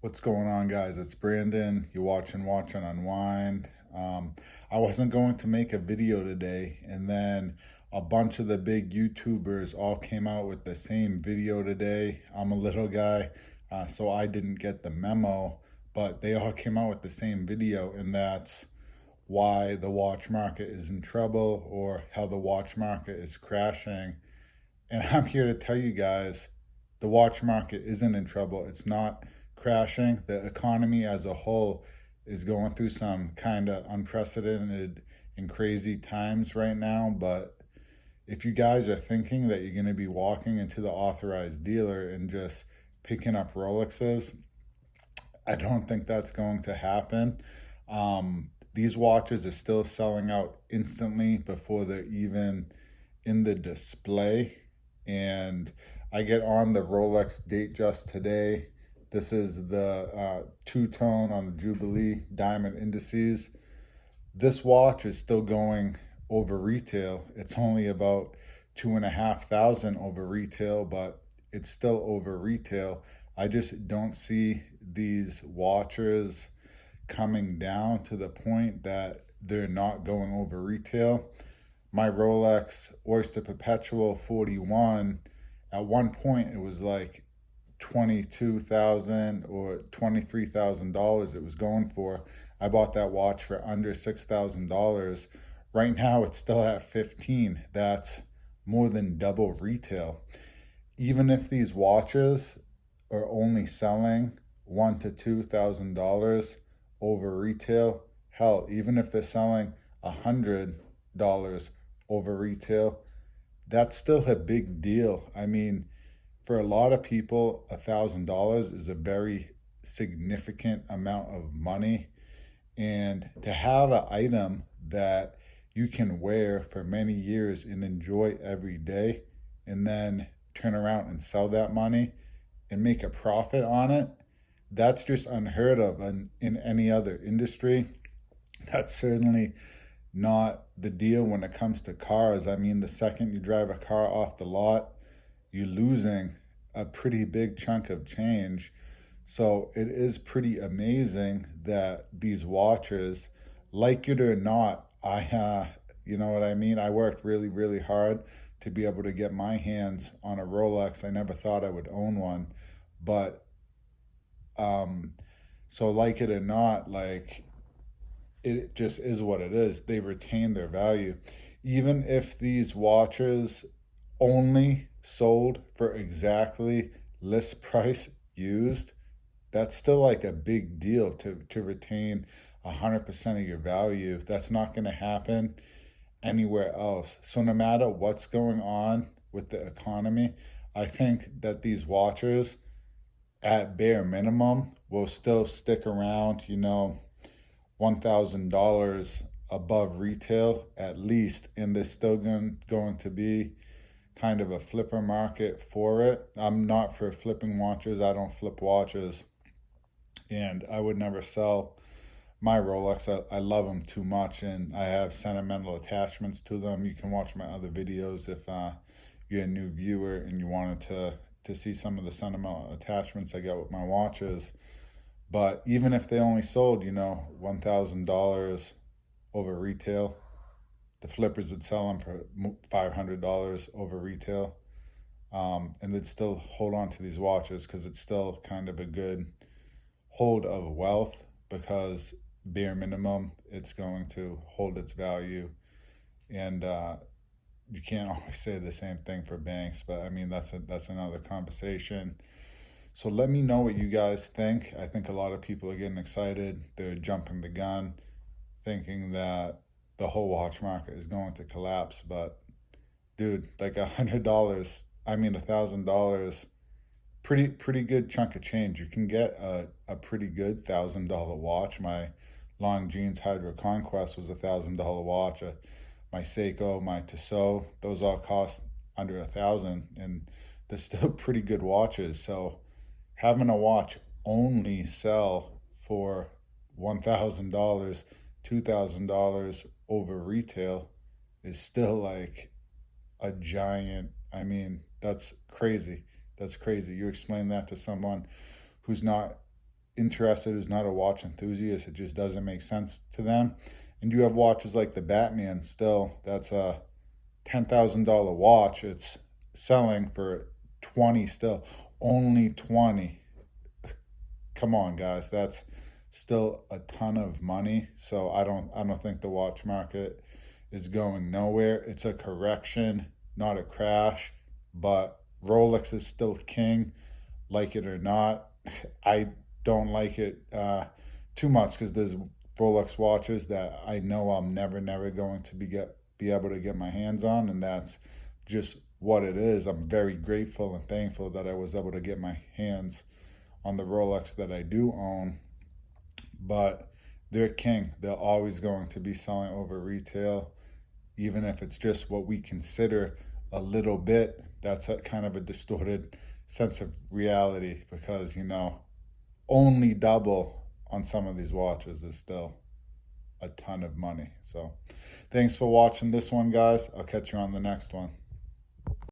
What's going on, guys? It's Brandon. You're watching Watch and Unwind. I wasn't going to make a video today, and then a bunch of the big YouTubers all came out with the same video today. I'm a little guy, so I didn't get the memo, but they all came out with the same video, and that's why the watch market is in trouble or how the watch market is crashing. And I'm here to tell you guys the watch market isn't in trouble. It's not crashing. The economy as a whole is going through some kind of unprecedented and crazy times right now. But if you guys are thinking that you're going to be walking into the authorized dealer and just picking up Rolexes, I don't think that's going to happen. These watches are still selling out instantly before they're even in the display. And I get on the Rolex Datejust today. This is the two-tone on the Jubilee diamond indices. This watch is still going over retail. It's only about 2,500 over retail, but it's still over retail. I just don't see these watches coming down to the point that they're not going over retail. My Rolex Oyster Perpetual 41, at one point it was like 22,000 or $23,000 it was going for. I bought that watch for under $6,000. Right now it's still at 15. That's more than double retail. Even if these watches are only selling $1,000 to $2,000 over retail, hell, even if they're selling $100 over retail, that's still a big deal. I mean, for a lot of people, $1,000 is a very significant amount of money. And to have an item that you can wear for many years and enjoy every day, and then turn around and sell that money and make a profit on it, that's just unheard of in any other industry. That's certainly not the deal when it comes to cars. I mean, the second you drive a car off the lot, you're losing a pretty big chunk of change. So it is pretty amazing that these watches, like it or not, you know what I mean? I worked really, really hard to be able to get my hands on a Rolex. I never thought I would own one, but so like it or not, like it just is what it is. They retain their value. Even if these watches only sold for exactly list price used, that's still like a big deal to retain 100% of your value. That's not going to happen anywhere else. So no matter what's going on with the economy, I think that these watches at bare minimum will still stick around, $1,000 above retail at least, and there's still going to be kind of a flipper market for it. I'm not for flipping watches. I don't flip watches, and I would never sell my Rolex. I love them too much, and I have sentimental attachments to them. You can watch my other videos if you're a new viewer and you wanted to see some of the sentimental attachments I got with my watches. But even if they only sold, $1,000 over retail, the flippers would sell them for $500 over retail. And they'd still hold on to these watches because it's still kind of a good hold of wealth, because bare minimum, it's going to hold its value. And you can't always say the same thing for banks, but I mean, that's another conversation. So let me know what you guys think. I think a lot of people are getting excited. They're jumping the gun, thinking that the whole watch market is going to collapse. But dude, like $100, I mean $1,000, pretty good chunk of change. You can get a pretty good $1,000 watch. My Longines Hydro Conquest was $1,000 watch. My Seiko, my Tissot, those all cost under 1,000, and they're still pretty good watches. So having a watch only sell for $1,000, $2,000 over retail is still like a giant. I mean, that's crazy. That's crazy. You explain that to someone who's not interested, who's not a watch enthusiast, it just doesn't make sense to them. And you have watches like the Batman still, that's a $10,000 watch. It's selling for 20 still, only 20. Come on, guys, that's still a ton of money. So I don't think the watch market is going nowhere. It's a correction, not a crash, but Rolex is still king, like it or not. I don't like it too much because there's Rolex watches that I know I'm never going to be able to get my hands on, and that's just what it is. I'm very grateful and thankful that I was able to get my hands on the Rolex that I do own, but they're king. They're always going to be selling over retail, even if it's just what we consider a little bit. That's a kind of a distorted sense of reality because, only double on some of these watches is still a ton of money. So thanks for watching this one, guys. I'll catch you on the next one.